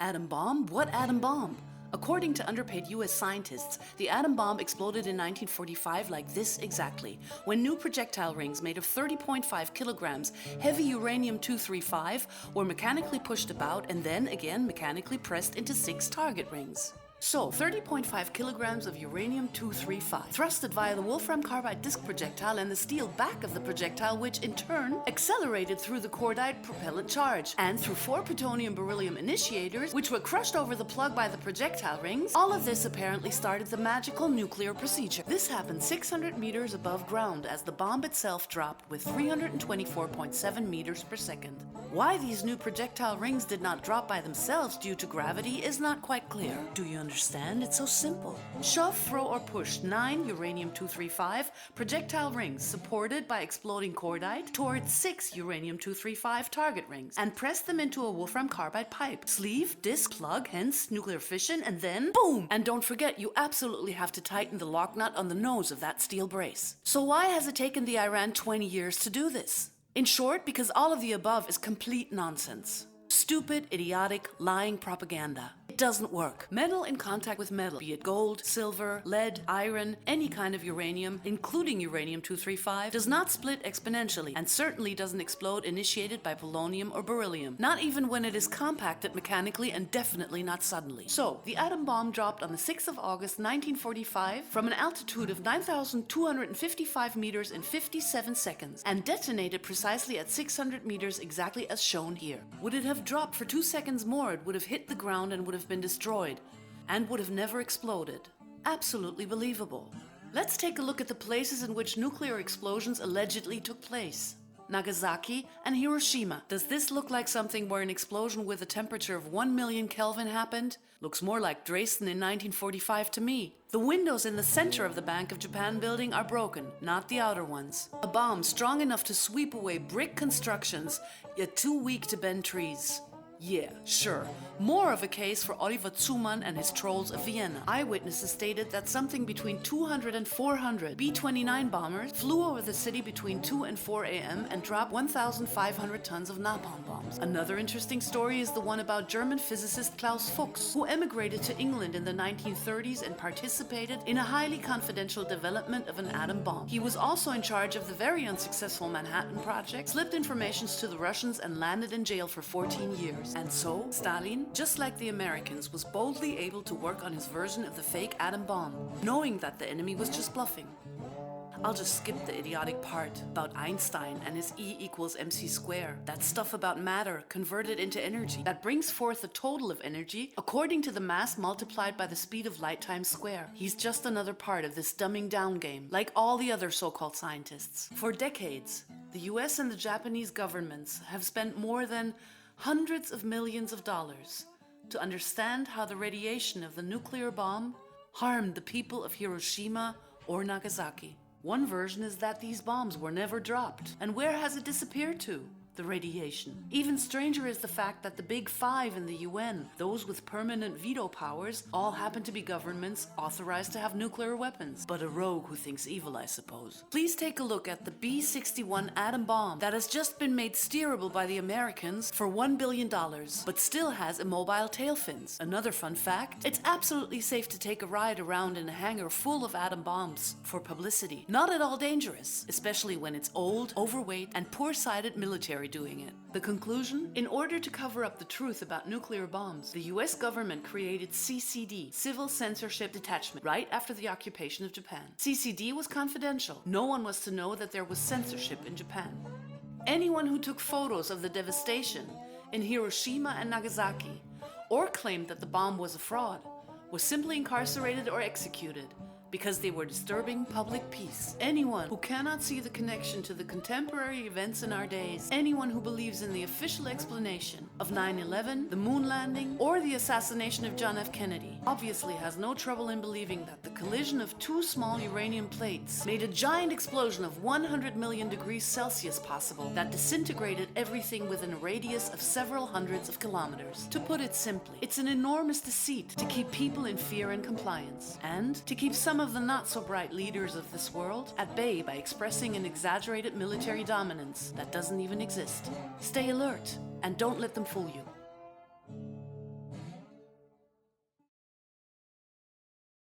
Atom bomb? What atom bomb? According to underpaid US scientists, the atom bomb exploded in 1945 like this exactly, when new projectile rings made of 30.5 kilograms heavy uranium-235 were mechanically pushed about and then again mechanically pressed into 6 target rings. So, 30.5 kilograms of uranium-235 thrusted via the wolfram carbide disc projectile and the steel back of the projectile, which in turn accelerated through the cordite propellant charge and through 4 plutonium-beryllium initiators, which were crushed over the plug by the projectile rings. All of this apparently started the magical nuclear procedure. This happened 600 meters above ground as the bomb itself dropped with 324.7 meters per second. Why these new projectile rings did not drop by themselves due to gravity is not quite clear. Do you understand? It's so simple. Shove, throw, or push 9 uranium-235 projectile rings supported by exploding cordite towards 6 uranium-235 target rings and press them into a wolfram carbide pipe. Sleeve, disc, plug, hence nuclear fission, and then boom! And don't forget, you absolutely have to tighten the lock nut on the nose of that steel brace. So why has it taken the Iran 20 years to do this? In short, because all of the above is complete nonsense. Stupid, idiotic, lying propaganda. It doesn't work. Metal in contact with metal, be it gold, silver, lead, iron, any kind of uranium, including uranium-235, does not split exponentially and certainly doesn't explode initiated by polonium or beryllium, not even when it is compacted mechanically and definitely not suddenly. So, the atom bomb dropped on the 6th of August 1945 from an altitude of 9,255 meters in 57 seconds and detonated precisely at 600 meters exactly as shown here. Would it have dropped for 2 seconds more, it would have hit the ground and would have been destroyed, and would have never exploded. Absolutely believable. Let's take a look at the places in which nuclear explosions allegedly took place. Nagasaki and Hiroshima. Does this look like something where an explosion with a temperature of 1 million Kelvin happened? Looks more like Dresden in 1945 to me. The windows in the center of the Bank of Japan building are broken, not the outer ones. A bomb strong enough to sweep away brick constructions, yet too weak to bend trees. Yeah, sure. More of a case for Oliver Zumann and his trolls of Vienna. Eyewitnesses stated that something between 200 and 400 B-29 bombers flew over the city between 2 and 4 a.m. and dropped 1,500 tons of napalm bombs. Another interesting story is the one about German physicist Klaus Fuchs, who emigrated to England in the 1930s and participated in a highly confidential development of an atom bomb. He was also in charge of the very unsuccessful Manhattan Project, slipped informations to the Russians and landed in jail for 14 years. And so, Stalin, just like the Americans, was boldly able to work on his version of the fake atom bomb, knowing that the enemy was just bluffing. I'll just skip the idiotic part about Einstein and his E equals mc square. That stuff about matter converted into energy that brings forth a total of energy according to the mass multiplied by the speed of light times square. He's just another part of this dumbing down game, like all the other so-called scientists. For decades, the US and the Japanese governments have spent more than hundreds of millions of dollars to understand how the radiation of the nuclear bomb harmed the people of Hiroshima or Nagasaki. One version is that these bombs were never dropped. And where has it disappeared to? The radiation. Even stranger is the fact that the Big Five in the UN, those with permanent veto powers, all happen to be governments authorized to have nuclear weapons. But a rogue who thinks evil, I suppose. Please take a look at the B-61 atom bomb that has just been made steerable by the Americans for $1 billion, but still has immobile tail fins. Another fun fact, it's absolutely safe to take a ride around in a hangar full of atom bombs for publicity. Not at all dangerous, especially when it's old, overweight, and poor-sighted military doing it. The conclusion? In order to cover up the truth about nuclear bombs, the US government created CCD, Civil Censorship Detachment, right after the occupation of Japan. CCD was confidential. No one was to know that there was censorship in Japan. Anyone who took photos of the devastation in Hiroshima and Nagasaki, or claimed that the bomb was a fraud, was simply incarcerated or executed, because they were disturbing public peace. Anyone who cannot see the connection to the contemporary events in our days, anyone who believes in the official explanation of 9/11, the moon landing, or the assassination of John F. Kennedy, obviously has no trouble in believing that the collision of 2 small uranium plates made a giant explosion of 100 million degrees Celsius possible that disintegrated everything within a radius of several hundreds of kilometers. To put it simply, it's an enormous deceit to keep people in fear and compliance, and to keep some of the not-so-bright leaders of this world at bay by expressing an exaggerated military dominance that doesn't even exist. Stay alert, and don't let them fool you.